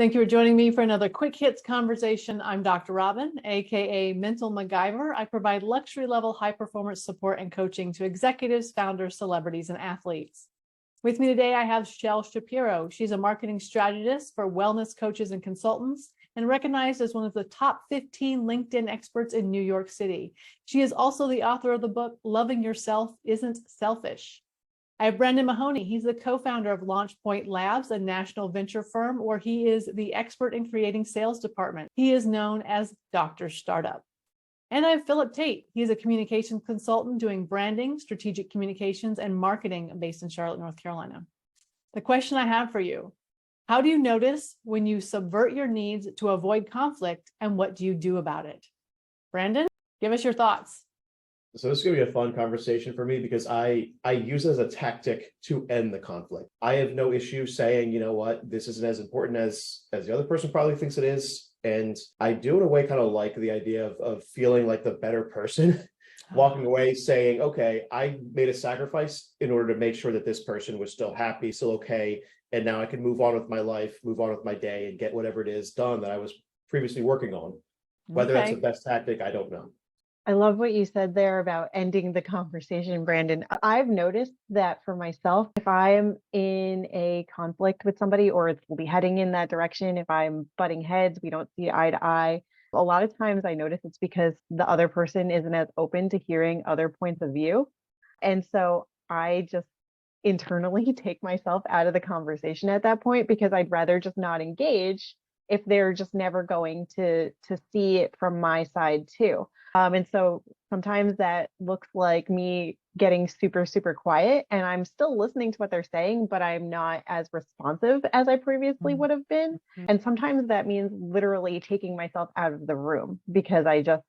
Thank you for joining me for another Quick Hits conversation. I'm Dr. Robyn, aka Mental MacGyver. I provide luxury level high performance support and coaching to executives, founders, celebrities, and athletes. With me today, I have Chelle Shapiro. She's a marketing strategist for wellness coaches and consultants and recognized as one of the top 15 LinkedIn experts in New York City. She is also the author of the book, Loving Yourself Isn't Selfish. I have Brandon Mahoney. He's the co-founder of LaunchPoint Labs, a national venture firm where he is the expert in creating sales department. He is known as Dr. Startup. And I have Philip Tate. He's a communications consultant doing branding, strategic communications, and marketing based in Charlotte, North Carolina. The question I have for you, how do you notice when you subvert your needs to avoid conflict, and what do you do about it? Brandon, give us your thoughts. So this is going to be a fun conversation for me because I use it as a tactic to end the conflict. I have no issue saying, you know what, this isn't as important as the other person probably thinks it is. And I do in a way kind of like the idea of feeling like the better person, walking away saying, okay, I made a sacrifice in order to make sure that this person was still happy, still okay. And now I can move on with my life, move on with my day and get whatever it is done that I was previously working on. Whether that's the best tactic, I don't know. I love what you said there about ending the conversation, Brandon. I've noticed that for myself, if I'm in a conflict with somebody or we'll be heading in that direction, if I'm butting heads, we don't see eye to eye, a lot of times I notice it's because the other person isn't as open to hearing other points of view. And so I just internally take myself out of the conversation at that point because I'd rather just not engage if they're just never going to see it from my side too. And so sometimes that looks like me getting super, super quiet and I'm still listening to what they're saying, but I'm not as responsive as I previously would have been. And sometimes that means literally taking myself out of the room because I just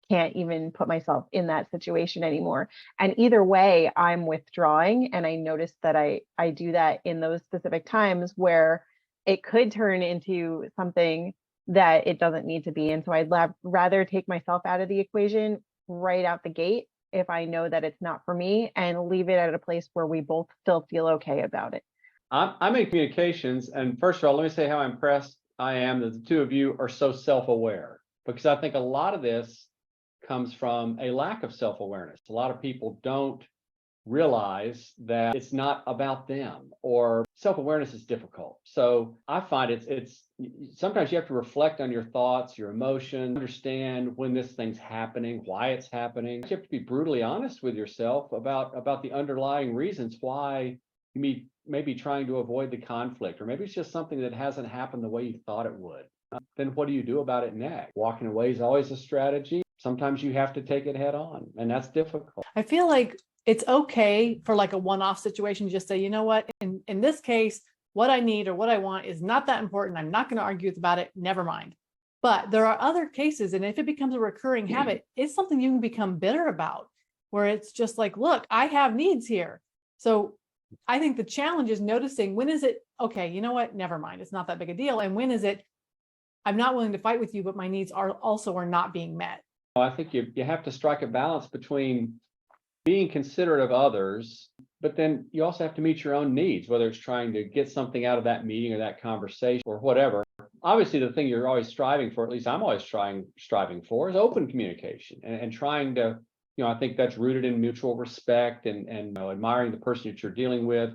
can't even put myself in that situation anymore. And either way, I'm withdrawing. And I notice that I do that in those specific times where it could turn into something that it doesn't need to be. And so I'd rather take myself out of the equation right out the gate if I know that it's not for me and leave it at a place where we both still feel okay about it. I'm in communications. And first of all, let me say how impressed I am that the two of you are so self-aware, because I think a lot of this comes from a lack of self-awareness. A lot of people don't realize that it's not about them, or self-awareness is difficult. So I find it's sometimes you have to reflect on your thoughts, your emotions, understand when this thing's happening, why it's happening. You have to be brutally honest with yourself about the underlying reasons why you may be trying to avoid the conflict, or maybe it's just something that hasn't happened the way you thought it would. Then what do you do about it next? Walking away is always a strategy. Sometimes you have to take it head on, and that's difficult. I feel like it's okay for like a one-off situation, just say, you know what, in this case, what I need or what I want is not that important. I'm not going to argue about it. Never mind. But there are other cases, and if it becomes a recurring habit, it's something you can become bitter about, where it's just like, look, I have needs here. So I think the challenge is noticing, when is it, okay, you know what, never mind, it's not that big a deal. And when is it, I'm not willing to fight with you, but my needs are not being met. I think you have to strike a balance between being considerate of others, but then you also have to meet your own needs, whether it's trying to get something out of that meeting or that conversation or whatever. Obviously, the thing you're always striving for, at least I'm always striving for, is open communication and trying to, I think that's rooted in mutual respect and admiring the person that you're dealing with.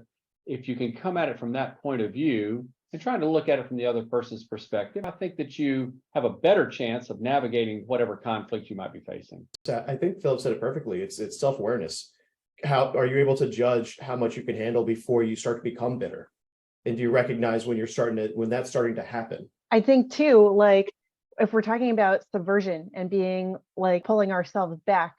If you can come at it from that point of view and trying to look at it from the other person's perspective, I think that you have a better chance of navigating whatever conflict you might be facing. I think Philip said it perfectly. It's self-awareness. How are you able to judge how much you can handle before you start to become bitter? And do you recognize when that's starting to happen? I think too, like if we're talking about subversion and being like pulling ourselves back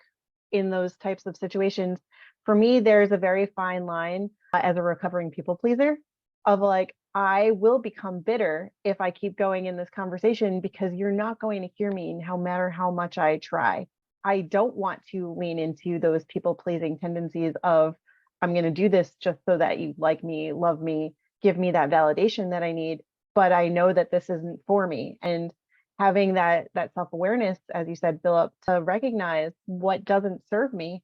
in those types of situations, for me, there's a very fine line as a recovering people pleaser of like, I will become bitter if I keep going in this conversation because you're not going to hear me no matter how much I try. I don't want to lean into those people pleasing tendencies of, I'm going to do this just so that you like me, love me, give me that validation that I need, but I know that this isn't for me. And having that self-awareness, as you said, Philip, to recognize what doesn't serve me,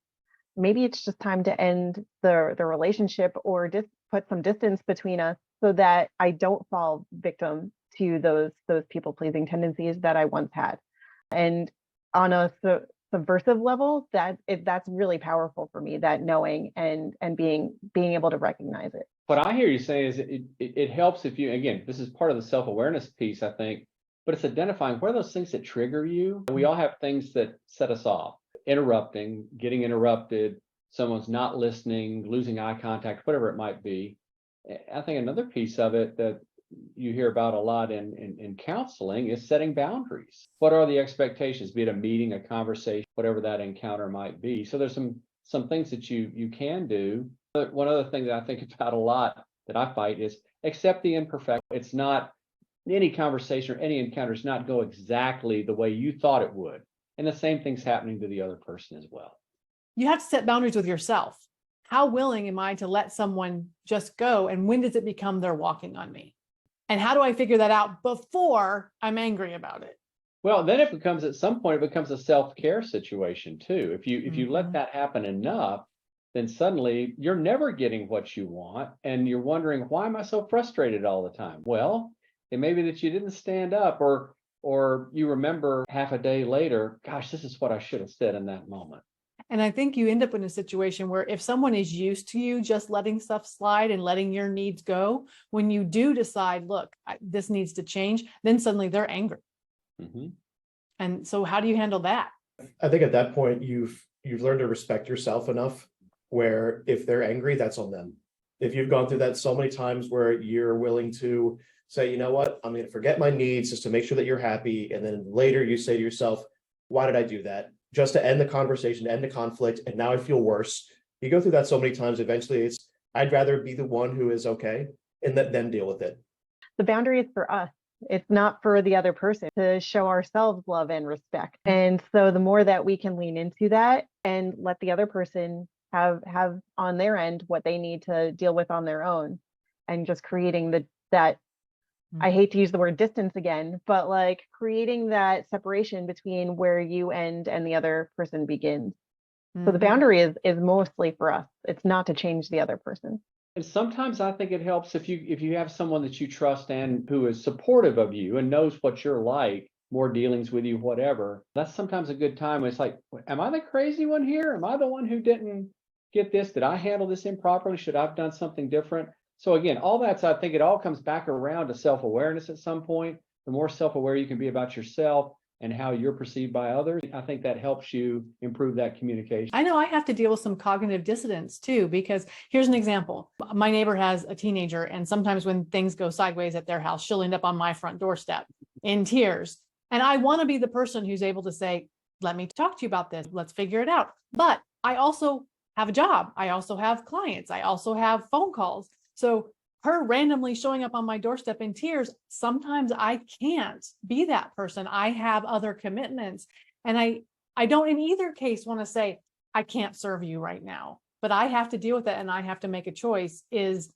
maybe it's just time to end the relationship or just put some distance between us so that I don't fall victim to those people-pleasing tendencies that I once had. And on a subversive level, that's really powerful for me, that knowing and being able to recognize it. What I hear you saying is it helps if you, again, this is part of the self-awareness piece, I think, but it's identifying what are those things that trigger you. We all have things that set us off. Interrupting, getting interrupted, someone's not listening, losing eye contact, whatever it might be. I think another piece of it that you hear about a lot in counseling is setting boundaries. What are the expectations, be it a meeting, a conversation, whatever that encounter might be. So there's some things that you can do. But one other thing that I think about a lot that I fight is accept the imperfect. It's not any conversation or any encounter does not go exactly the way you thought it would. And the same thing's happening to the other person as well. You have to set boundaries with yourself. How willing am I to let someone just go? And when does it become they're walking on me? And how do I figure that out before I'm angry about it? Well, then it becomes, at some point, it becomes a self-care situation too. If you let that happen enough, then suddenly you're never getting what you want. And you're wondering, why am I so frustrated all the time? Well, it may be that you didn't stand up, or you remember half a day later, gosh, this is what I should have said in that moment. And I think you end up in a situation where if someone is used to you just letting stuff slide and letting your needs go, when you do decide, look, this needs to change, then suddenly they're angry. Mm-hmm. And so how do you handle that? I think at that point, you've learned to respect yourself enough where if they're angry, that's on them. If you've gone through that so many times where you're willing to say, you know what, I'm going to forget my needs just to make sure that you're happy. And then later you say to yourself, why did I do that? Just to end the conversation, end the conflict. And now I feel worse. You go through that so many times. Eventually I'd rather be the one who is okay and let them deal with it. The boundary is for us. It's not for the other person, to show ourselves love and respect. And so the more that we can lean into that and let the other person have on their end what they need to deal with on their own, and just creating that I hate to use the word distance again, but like creating that separation between where you end and the other person begins. So the boundary is mostly for us. It's not to change the other person. And sometimes I think it helps if you have someone that you trust and who is supportive of you and knows what you're like, more dealings with you, whatever. That's sometimes a good time when it's like, am I the crazy one here? Am I the one who didn't get this? Did I handle this improperly? Should I have done something different? So again, all that's, I think it all comes back around to self-awareness at some point. The more self-aware you can be about yourself and how you're perceived by others, I think that helps you improve that communication. I know I have to deal with some cognitive dissonance too, because here's an example. My neighbor has a teenager, and sometimes when things go sideways at their house, she'll end up on my front doorstep in tears. And I want to be the person who's able to say, let me talk to you about this. Let's figure it out. But I also have a job. I also have clients. I also have phone calls. So her randomly showing up on my doorstep in tears, sometimes I can't be that person. I have other commitments. And I don't in either case want to say, I can't serve you right now, but I have to deal with it. And I have to make a choice. Is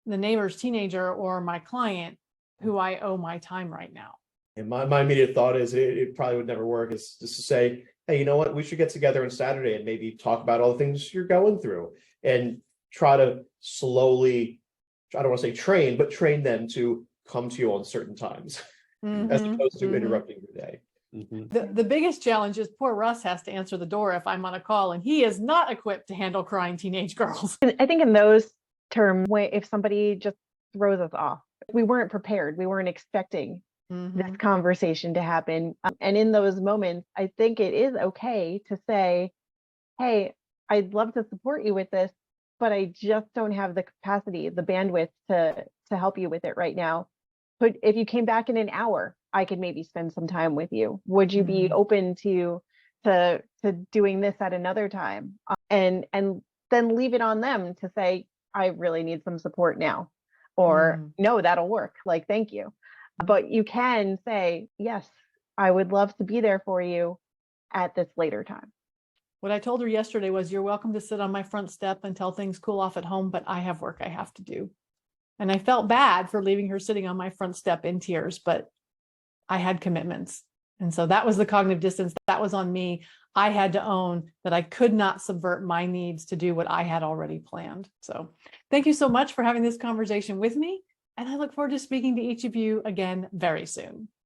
the neighbor's teenager or my client who I owe my time right now? And my immediate thought is it probably would never work, is just to say, hey, you know what, we should get together on Saturday and maybe talk about all the things you're going through and try to slowly, I don't want to say train, but train them to come to you on certain times as opposed to interrupting your day. The biggest challenge is poor Russ has to answer the door if I'm on a call, and he is not equipped to handle crying teenage girls. I think in those terms, if somebody just throws us off, we weren't prepared, we weren't expecting this conversation to happen. And in those moments, I think it is okay to say, hey, I'd love to support you with this, but I just don't have the capacity, the bandwidth to help you with it right now. But if you came back in an hour, I could maybe spend some time with you. Would you be open to doing this at another time? And then leave it on them to say, I really need some support now, or no, that'll work. Like, thank you. But you can say, yes, I would love to be there for you at this later time. What I told her yesterday was, you're welcome to sit on my front step until things cool off at home, but I have work I have to do. And I felt bad for leaving her sitting on my front step in tears, but I had commitments. And so that was the cognitive distance. That was on me. I had to own that I could not subvert my needs to do what I had already planned. So thank you so much for having this conversation with me. And I look forward to speaking to each of you again very soon.